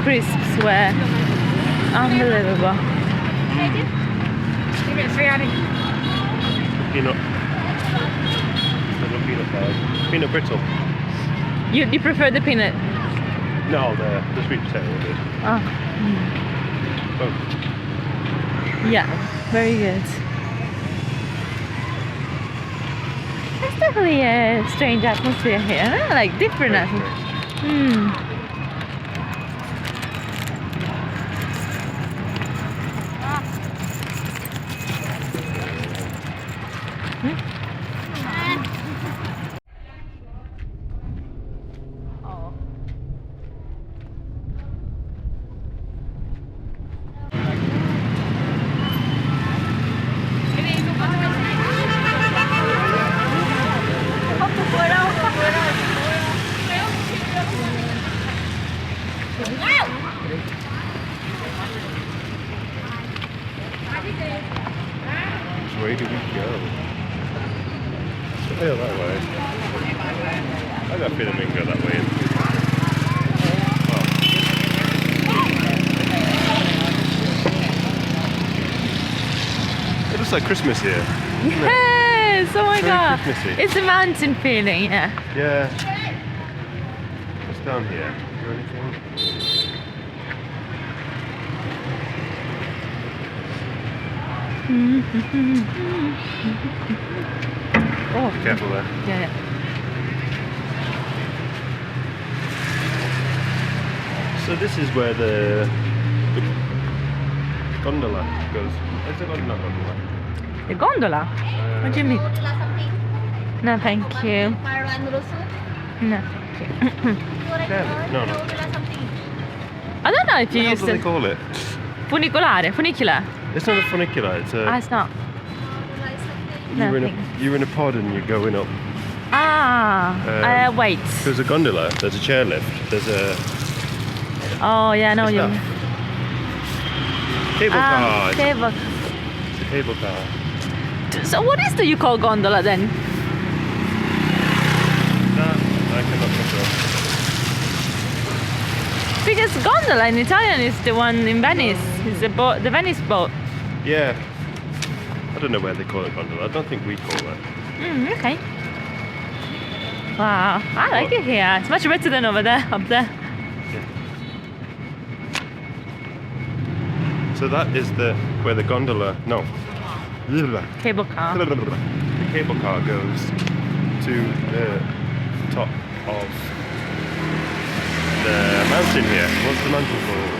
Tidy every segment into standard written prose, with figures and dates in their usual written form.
crisps were unbelievable. Peanut. Peanut bars. Peanut brittle. You prefer the peanut? No, the sweet potato is. Oh. Both. Yeah, very good. It's definitely a strange atmosphere here, huh? Like different atmosphere. Oh. Where do we go? I feel that way. I got a feeling we can go that way in. It looks like Christmas here. Yes! Oh my Very god! Christmassy. It's a mountain feeling, yeah. Yeah. What's down here? Is there anything? Oh, Be careful there. yeah. So this is where the gondola goes. It's a gondola. The gondola? What do you mean? No, thank you. No, thank you. No. I don't know if you What use do they the call it? funicular. It's not a funicular. It's a. It's not. No, You're thanks. in a pod and you're going up. Wait. There's a gondola. There's a chairlift. There's a Oh, yeah, I know you. cable car. It's Cable. a cable car. So what is you call gondola then? That I cannot control. Because gondola in Italian is the one in Venice. It's the boat, the Venice boat. Yeah. I don't know where they call it gondola. I don't think we call it. Okay. Wow, I like it here. It's much better than over there, up there. So that is where the gondola. No. Cable car. The cable car goes to the top of the mountain here. What's the mountain called?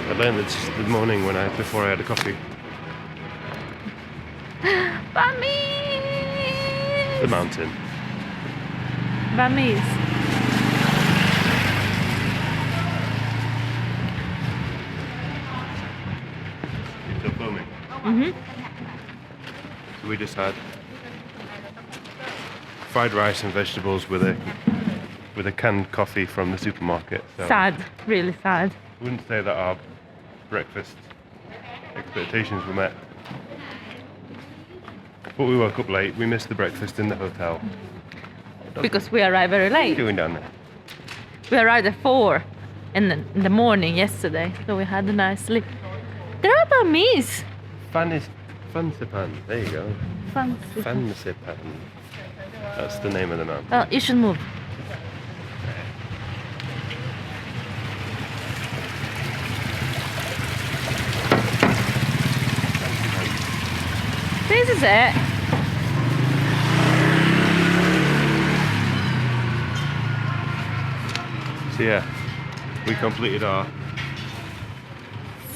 I learned this this morning before I had a coffee. Bamis! The mountain. Bamis. It's still filming. So we just had fried rice and vegetables with a canned coffee from the supermarket. So Sad, really sad. I wouldn't say that our breakfast expectations were met. But we woke up late. We missed the breakfast in the hotel. Because we arrived very What are you late. doing down there? We arrived at 4 in the morning yesterday, so we had a nice sleep. There are Bamis. Fansipan. There you go. Fancy. Fansipan. That's the name of the mountain. Oh, you should move. This is it. So yeah, we completed our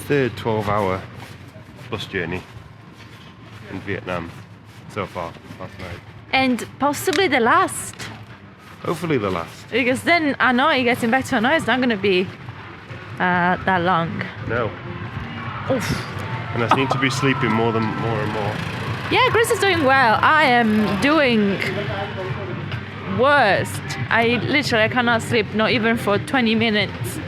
third 12-hour bus journey in Vietnam so far last night. And possibly the last. Hopefully the last. Because then Hanoi, getting back to Hanoi, is not going to be that long. No. Oof. And I seem to be sleeping more and more. Yeah, Chris is doing well. I am doing worst. I cannot sleep, not even for 20 minutes.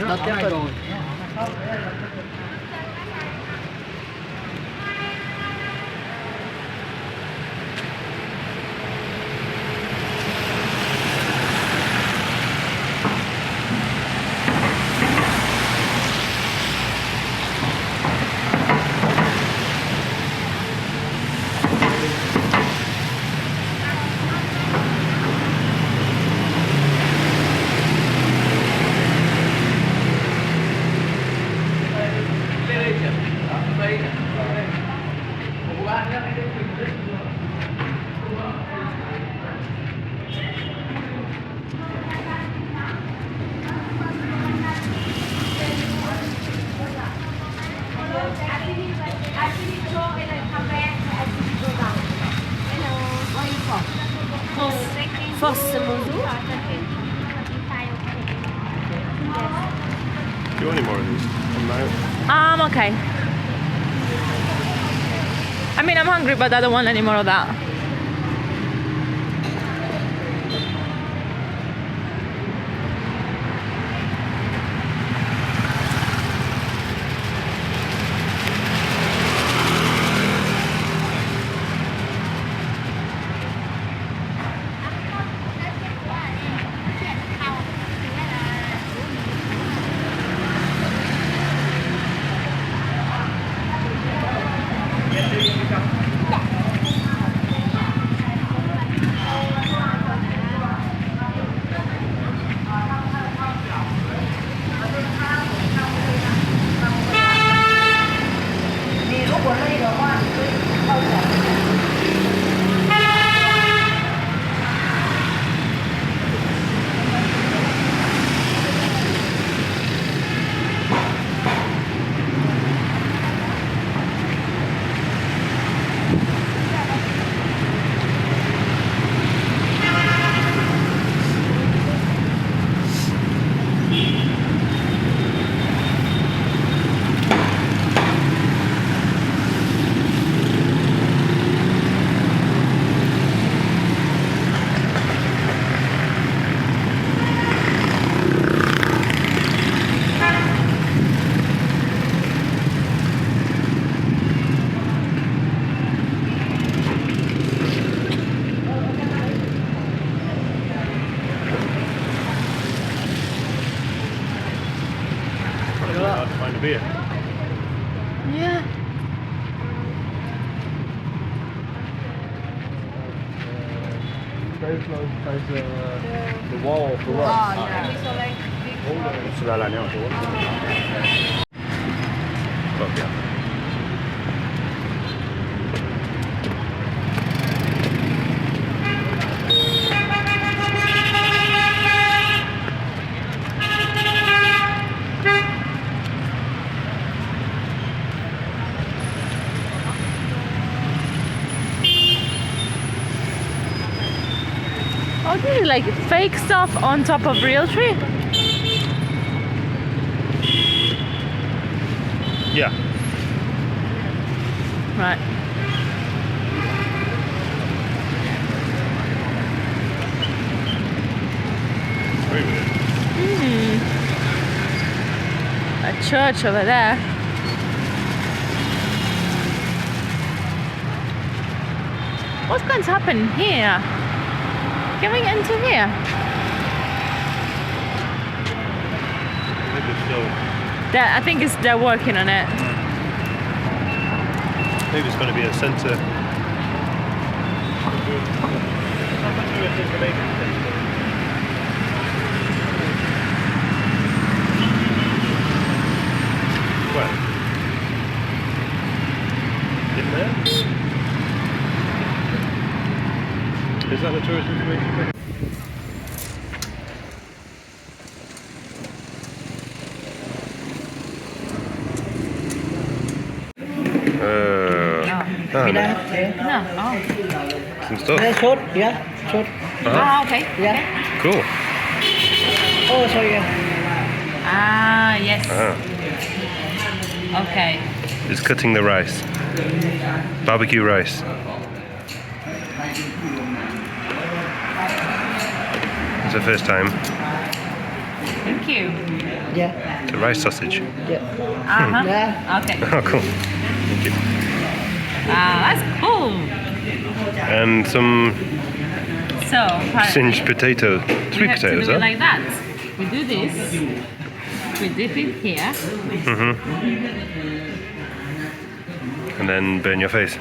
the temple. First, bonjour. Do you want any more of these? Okay. I mean, I'm hungry, but I don't want any more of that. Hard to find a beer. Yeah. Very close by the wall of the rock. C'est là l'année en Fuck yeah. Oh, this is like fake stuff on top of real tree. Yeah. Right. Very weird. A church over there. What's going to happen here? Can we get into here? Maybe it's still. I think they're working on it. Maybe it's going to be a centre. Where? In there? Is that the tourist information thing? No. no. No. Some stuff. Short, yeah, short. Okay. Yeah. Cool. Oh, sorry, yeah. Yes. Okay. It's cutting the rice. Barbecue rice. It's the first time. Thank you. Yeah. It's a rice sausage. Yeah. Uh-huh. Yeah. Okay. Oh, cool. Thank you. That's cool. And some So, apparently, singed potato, we sweet have to potatoes, do it huh? like that. We do this. We dip it here. And then burn your face.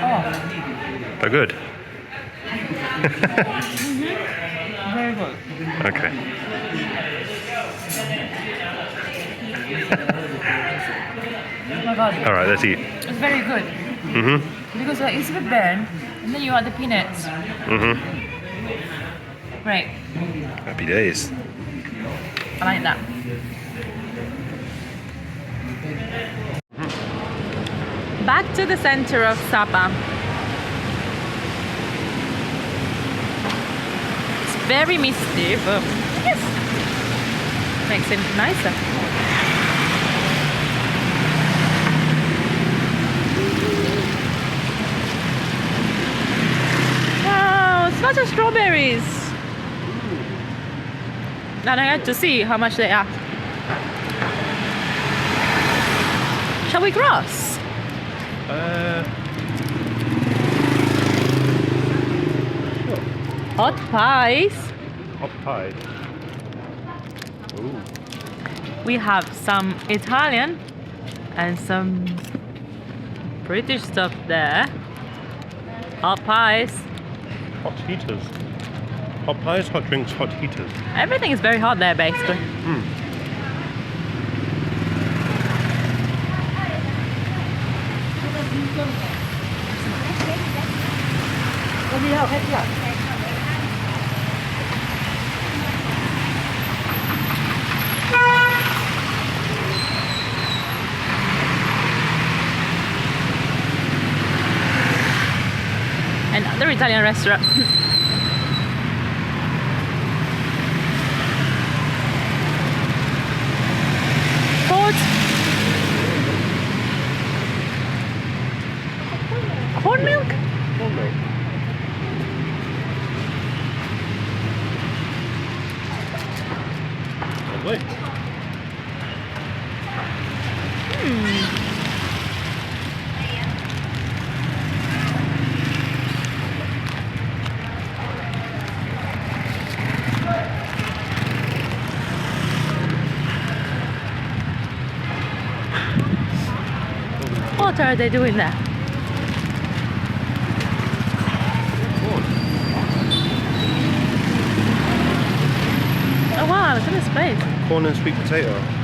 Oh, They're good. very good. Okay. Oh my god. All right, let's eat. It's very good. Because it's a bit burnt, and then you add the peanuts. Great. Happy days. I like that. Back to the center of Sapa. It's very misty, but yes, makes it nicer. Wow, it's lots of strawberries. And I had to see how much they are. Shall we cross? Hot pies. Hot pie. Ooh. We have some Italian and some British stuff there. Hot pies. Hot heaters. Hot pies, hot drinks, hot heaters. Everything is very hot there, basically. Có gì đâu, hết chưa? Another Italian restaurant. Corn milk? Lovely. What are they doing there? Oh wow, look at this place. Corn and sweet potato.